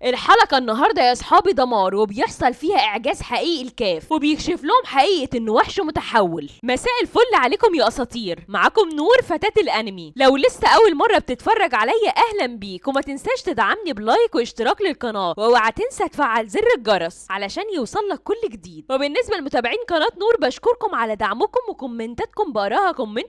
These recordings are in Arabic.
الحلقة النهاردة يا صحابي دمار، وبيحصل فيها إعجاز حقيقي الكاف، وبيكشف لهم حقيقة إنه وحش متحول. مساء الفل عليكم يا أساطير، معاكم نور فتاة الأنمي. لو لسه أول مرة بتتفرج عليا أهلا بيك، وما تنساش تدعمني بلايك واشتراك للقناة، واوعى تنسى تفعل زر الجرس علشان يوصلك كل جديد. وبالنسبة لمتابعين قناة نور بشكركم على دعمكم وكومنتاتكم، بقراها كومنت.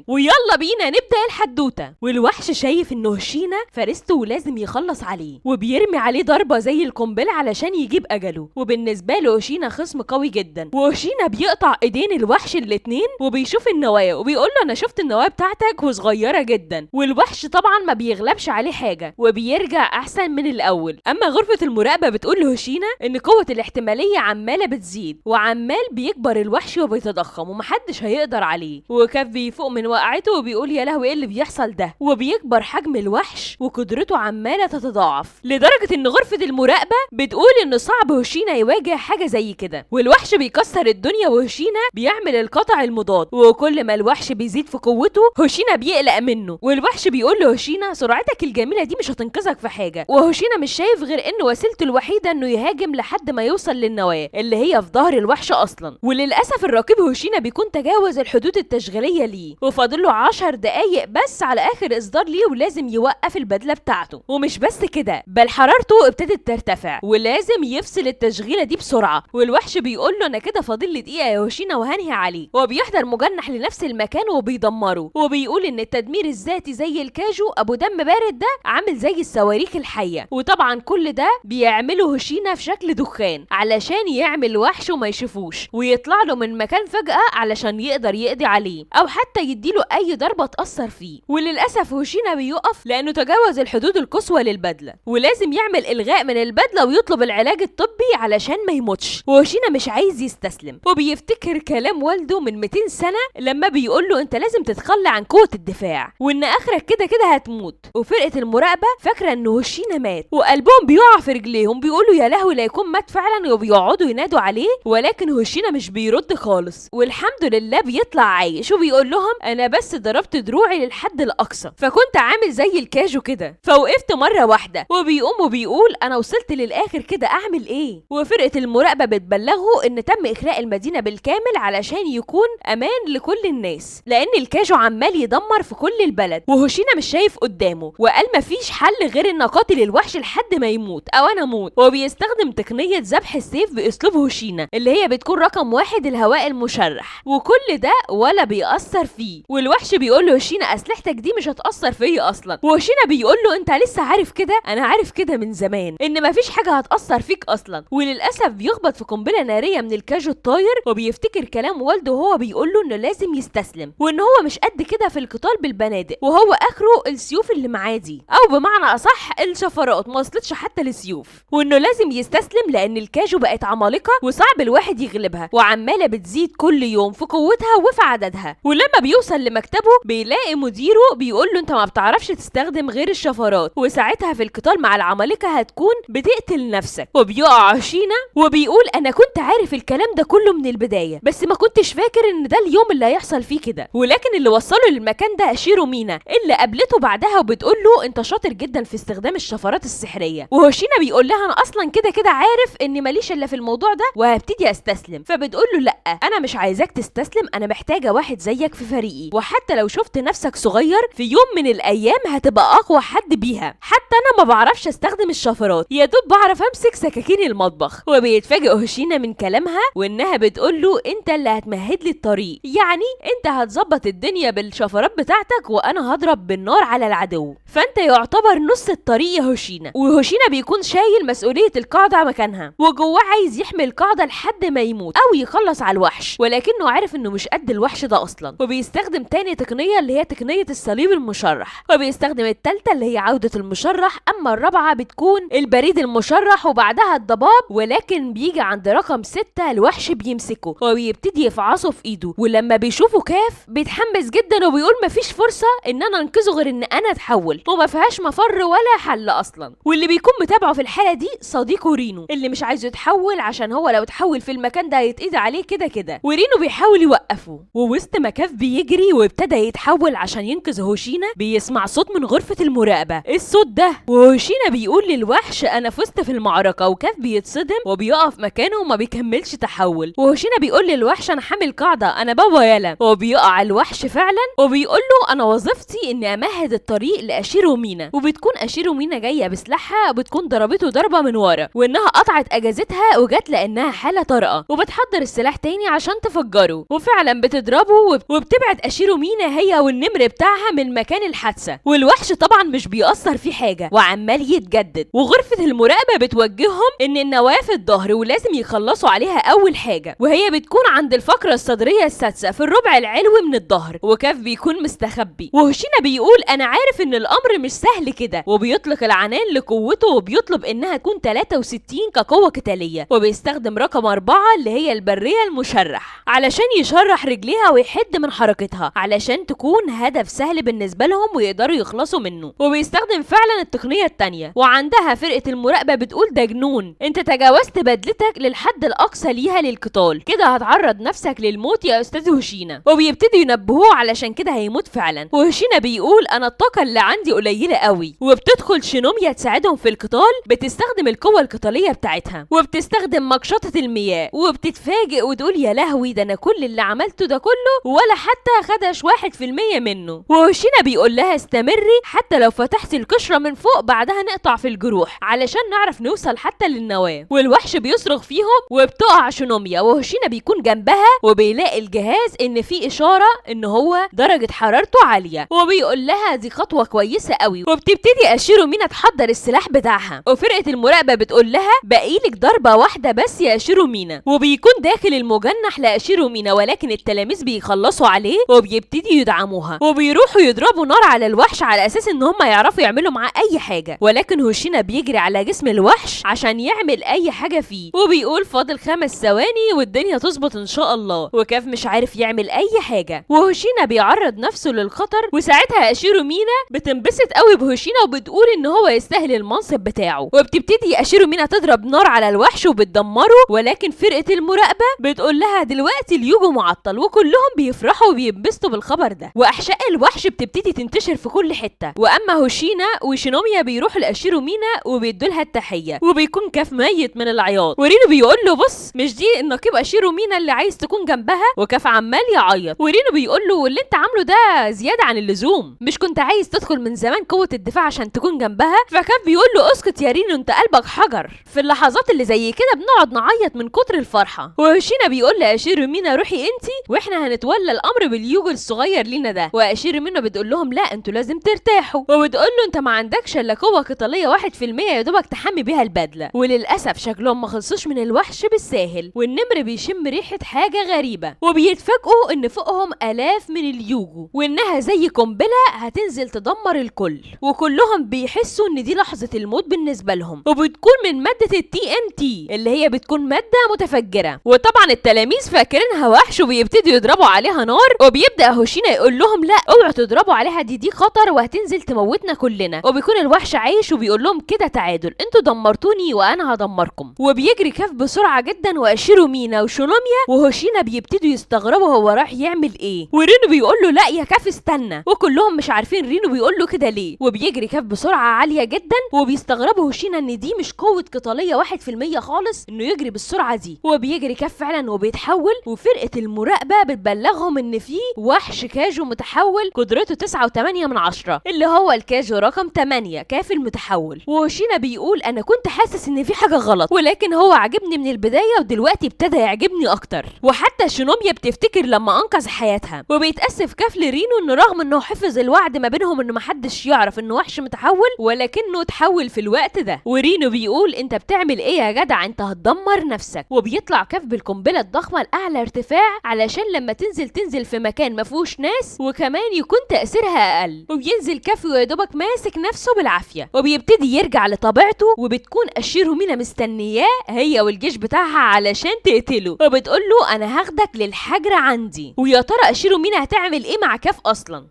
ويلا بينا نبدأ الحدوتة. والوحش شايف إنه هشينا فريسته ولازم يخلص عليه، وبيرمي عليه ضربة زي القنبلة علشان يجيب أجله. وبالنسبة له هشينا خصم قوي جدا، وهشينا بيقطع ايدين الوحش الاتنين وبيشوف النوايا، وبيقول له انا شفت النوايا بتاعتك وصغيرة جدا. والوحش طبعا ما بيغلبش عليه حاجة وبيرجع احسن من الاول. اما غرفة المراقبة بتقول لهشينا ان قوة الاحتمالية عمالة بتزيد، وعمال بيكبر الوحش وبيتضخم ومحدش هيقدر عليه. وكاف بيفوق من وقعته وبيقول يا لهوي ايه اللي بيحصل ده، وبيكبر حجم الوحش وقدرته عمالة تتضاعف، لدرجة ان غرفة المراقبة بتقول ان صعب هشينا يواجه حاجة زي كده. والوحش بيكسر الدنيا وهشينا بيعمل القطع المضاد، وكل ما الوحش بيزيد في قوته هشينا بيقلق منه. والوحش بيقول له هشينا سرعتك الجميلة دي مش هتنقذك في حاجة. وهشينا مش شايف غير ان وسيلته الوحيدة انه يهاجم لحد ما يوصل للنواة اللي هي في ظهر الوحش اصلا. وللاسف الراقب هشينا بيكون تجاوز الحدود التشغيلية ليه، وفاضل له 10 دقايق بس على اخر اصدار ليه، ولازم يوقف البدلة بتاعته. ومش بس كده، بل حرارته ابتدت ترتفع ولازم يفصل التشغيلة دي بسرعة. والوحش بيقول له انا كده فاضل لي دقيقة يا هشينا وهنهي عليه. وبيحضر مجنح لنفس المكان وبيدمره، وبيقول ان التدمير الذاتي زي الكاجو ابو دم بارد ده عامل زي الصواريخ الحية. وطبعا كل ده بيعمله هشينا في شكل دخان علشان يعمل وحش وما يشوفوش، ويطلع له من مكان فجأة علشان يقدر يقضي عليه او حتى يديله اي ضربة تأثر فيه. وللأسف هشينا بيقف لانه تجاوز الحدود القصوى للبدلة، ولازم يعمل الغاء من البدلة ويطلب العلاج الطبي علشان ما يموتش. وهشينا مش عايز يستسلم، وبيفتكر كلام والده من 200 سنة لما بيقول له انت لازم تتخلى عن قوة الدفاع، وان اخرك كده كده هتموت. وفرقة المراقبة فاكرة ان هشينا مات، وقلبهم بيقع في رجليهم، بيقولوا يا لهوي لا يكون مات فعلا، وبيقعدوا ينادوا عليه. ولكن هشينا مش بيرد خالص، والحمد لله بيطلع عايش، وبيقول لهم انا بس ضربت دروعي للحد الاقصى، فكنت عامل زي الكاجو كده، فوقفت مرة واحدة. وبيقوم وبيقول انا وصلت للاخر كده اعمل ايه. وفرقة المراقبة بتبلغه ان تم اخلاء المدينة بالكامل علشان يكون امان لكل الناس، لان الكاجو عمال يدمر في كل البلد. وهشينا مش شايف قدامه، وقال مفيش حل غير ان اقاتل الوحش لحد ما يموت او انا اموت. وبيستخدم تقنية ذبح السيف باسلوب هشينا اللي هي بتكون رقم 1 الهواء المشرح، وكل ده ولا بيأثر فيه. والوحش بيقول له هشينا اسلحتك دي مش هتأثر فيا اصلا. وهشينا بيقول له انت لسه عارف كده؟ انا عارف كده من زمان ان مفيش حاجة هتأثر فيك اصلا. وللاسف بيخبط في قنبلة نارية من الكاجو الطاير، وبيفتكر كلام والده وهو بيقول له انه لازم يستسلم، وان هو مش قد كده في القتال بالبنادق، وهو اخره السيوف اللي معاه دي، او بمعنى اصح الشفرات ما وصلتش حتى للسيوف، وانه لازم يستسلم لان الكاجو بقت عمالقة وصعب الواحد يغلبها، وعمالة بتزيد كل يوم في قوتها وفي عددها. ولما بيوصل لمكتبه بيلاقي مديره بيقول له انت ما بتعرفش تستخدم غير الشفرات، وساعتها في القتال مع العمالقة هتكون بتقتل نفسك. وبيقع هشينا وبيقول انا كنت عارف الكلام ده كله من البداية، بس ما كنتش فاكر ان ده اليوم اللي هيحصل فيه كده. ولكن اللي وصله للمكان ده شيرو مينا اللي قابلته بعدها وبتقول له انت شاطر جدا في استخدام الشفرات السحرية. وهشينا بيقول لها انا اصلا كده كده عارف اني ماليش الا في الموضوع ده وهبتدي استسلم. فبتقول له لا انا مش عايزاك تستسلم، انا محتاجة واحد زيك في فريقي، وحتى لو شفت نفسك صغير في يوم من الايام هتبقى اقوى حد بيها. حتى انا ما بعرفش استخدم الشفرات، يا دوب بعرف امسك سكاكين المطبخ. وبيتفاجئ هشينا من كلامها وانها بتقول له انت اللي هتمهد لي الطريق، يعني انت هتظبط الدنيا بالشفرات بتاعتك وانا هضرب بالنار على العدو، فانت يعتبر نص الطريق يا هشينا. وهشينا بيكون شايل مسؤولية القاعدة مكانها، وجواه عايز يحمي القاعدة لحد ما يموت او يخلص على الوحش، ولكنه عارف انه مش قد الوحش ده اصلا. وبيستخدم تاني تقنية اللي هي تقنية الصليب المشرح، وبيستخدم التالتة اللي هي عودة المشرح، اما الرابعة بتكون البريد المشرح، وبعدها الضباب. ولكن بيجي عند رقم 6 الوحش بيمسكه وبيبتدي يفعصه في ايده، ولما بيشوفه كاف بيتحمس جدا وبيقول مفيش فرصة ان انا انقذه غير ان انا اتحول، وما فيهاش مفر ولا حل اصلا. واللي بيكون متابعه في الحالة دي صديقه رينو اللي مش عايزه يتحول عشان هو لو اتحول في المكان ده هيتقضي عليه كده كده. ورينو بيحاول يوقفه، ووسط ما كاف بيجري وابتدى يتحول عشان ينقذ هوشينا بيسمع صوت من غرفة المراقبة. الصوت ده وهوشينا بيقول للوحش انا فزت في المعركه، وكاف بيتصدم وبيقف مكانه وما بيكملش تحول. وهوشينا بيقول للوحش انا حامل قاعده، انا بابا يالا. وبيقع الوحش فعلا وبيقول له انا وظيفتي اني امهد الطريق لاشيرو مينا. وبتكون اشيرو مينا جايه بسلاحها، بتكون ضربته ضربه من ورا وانها قطعت اجازتها وجت لانها حاله طارئه، وبتحضر السلاح تاني عشان تفجره، وفعلا بتضربه وبتبعد اشيرو مينا هي والنمر بتاعها من مكان الحادثه. والوحش طبعا مش بيأثر فيه حاجه وعمال يتجدد. وغرفه المراقبه بتوجههم ان النواه في الظهر ولازم يخلصوا عليها اول حاجه، وهي بتكون عند الفقره الصدريه السادسه في الربع العلوي من الظهر. وكاف بيكون مستخبي، وهوشينا بيقول انا عارف ان الامر مش سهل كده، وبيطلق العنان لقوته وبيطلب انها تكون 63 كقوه قتاليه، وبيستخدم رقم 4 اللي هي البريه المشرح علشان يشرح رجليها ويحد من حركتها علشان تكون هدف سهل بالنسبه لهم ويقدروا يخلصوا منه. وبيستخدم فعلا التقنيه الثانيه. وعندها فرقه المراقبه بتقول ده جنون، انت تجاوزت بدلتك للحد الاقصى ليها للقتال، كده هتعرض نفسك للموت يا استاذ هوشينا. وبيبتدوا ينبهوه علشان كده هيموت فعلا. وهوشينا بيقول انا الطاقه اللي عندي قليله قوي. وبتدخل شينوميا تساعدهم في القتال، بتستخدم القوه القتاليه بتاعتها وبتستخدم مقشطه المياه، وبتتفاجئ وتقول يا لهوي ده انا كل اللي عملته ده كله ولا حتى خدش 1% منه. وهوشينا بيقول لها استمري حتى لو فتحت القشره من فوق، بعدها نقطع في الجروح علشان نعرف نوصل حتى للنواه. والوحش بيصرخ فيهم وبتقع شينوميا، وهوشينا بيكون جنبها وبيلاقي الجهاز ان في اشاره ان هو درجه حرارته عاليه، وبيقول لها دي خطوه كويسه قوي. وبتبتدي اشيرو مينا تحضر السلاح بتاعها، وفرقه المراقبه بتقول لها باقيلك ضربه واحده بس يا اشيرو مينا. وبيكون داخل المجنح لاشيرو مينا، ولكن التلاميذ بيخلصوا عليه وبيبتدي يدعموها، وبيروحوا يضربوا نار على الوحش على اساس ان هم يعرفوا يعملوا معاه اي حاجه. ولكن هوشينا بيجري على جسم الوحش عشان يعمل اي حاجه فيه، وبيقول فاضل 5 ثواني والدنيا تظبط ان شاء الله. وكاف مش عارف يعمل اي حاجه، وهوشينا بيعرض نفسه للخطر. وساعتها اشيرو مينا بتنبسط قوي بهوشينا وبتقول ان هو يستاهل المنصب بتاعه، وبتبتدي اشيرو مينا تضرب نار على الوحش وبتدمره. ولكن فرقه المراقبه بتقول لها دلوقتي اليوجو معطل، وكلهم بيفرحوا وبينبسطوا بالخبر ده. واحشاء الوحش بتبتدي تنتشر في كل حته. واما هوشينا وشينوميا بيروحوا لاشيرو مينا وبيدوا لها التحيه، وبيكون كاف ميت من العياط. ورينو بيقول له بص مش دي النقيب اشيرو مينا اللي عايز تكون جنبها؟ وكاف عمال يعيط. ورينو بيقول له اللي انت عامله ده زياده عن اللزوم، مش كنت عايز تدخل من زمان قوه الدفاع عشان تكون جنبها؟ فكاف بيقول له اسكت يا رينو انت قلبك حجر. في اللحظات اللي زي كده بنقعد نعيط من كتر الفرحه. وهوشينا بيقول لاشيرو مينا روحي انتي واحنا هنتولى الامر باليوجو الصغير لينا ده. واشيرو مينا بتقول لهم لا انتوا لازم ترتاحوا، وبتقول له انت ما عندكش الا قوه قتاليه 1% يا دوبك تحمي بيها البدله. وللاسف شكلهم ما خلصوش من الوحش بالساهل. والنمر بيشم ريحه حاجه غريبه، وبيتفاجئوا ان فوقهم الاف من اليوجو وانها زي قنبله هتنزل تدمر الكل. وكلهم بيحسوا ان دي لحظه الموت بالنسبه لهم، وبتكون من ماده الTNT اللي هي بتكون ماده متفجره. وطبعا التلاميذ فاكرينها وحش وبيبتدوا يضربوا عليها نار. وبيبدا هوشينا يقول لهم لا اوعوا تضربوا عليها، دي خطر وهتنزل تموتنا كلنا. وبيكون الوحش عايش وبيقول لهم كده تعادل، انتوا دمرتوني وانا هدمركم. وبيجري كاف بسرعه جدا واشيرو مينا وشونوميا وهوشينا بيبتدوا يستغربوا هو راح يعمل ايه. ورينو بيقول له لا يا كاف استنى، وكلهم مش عارفين رينو بيقول له كده ليه. وبيجري كاف بسرعه عاليه جدا، وبيستغربوا هوشينا ان دي مش قوه قتاليه 1% خالص انه يجري بالسرعه دي. وبيجري كاف فعلا وبيتحول. وفرقه المراقبه بتبلغهم ان في وحش كاجو متحول قدرته 9.8 اللي هو الكاجو رقم 8 كاف المتحول. وهوشينا بيقول انا كنت حاسس ان في حاجه غلط، ولكن هو عجبني من البدايه ودلوقتي ابتدى يعجبني اكتر. وحتى شينوميا بتفتكر لما انقذ حياتها. وبيتاسف كاف لرينو انه رغم انه حفظ الوعد ما بينهم انه محدش يعرف انه وحش متحول، ولكنه اتحول في الوقت ده. ورينو بيقول انت بتعمل ايه يا جدع، انت هتدمر نفسك. وبيطلع كاف بالقنبله الضخمه لاعلى ارتفاع علشان لما تنزل في مكان ما فيهوش ناس، وكمان يكون تاثيرها اقل. وبينزل كاف ويا دوبك ماسك نفسه بالعافيه، وبيبتدي يرجع لطبيعته. وبتكون اشيرو مينا مستنياه هي والجيش بتاعها علشان تقتله، وبتقول له انا هاخدك للحجر عندي. ويا ترى اشيرو مينا هتعمل ايه مع كاف اصلا؟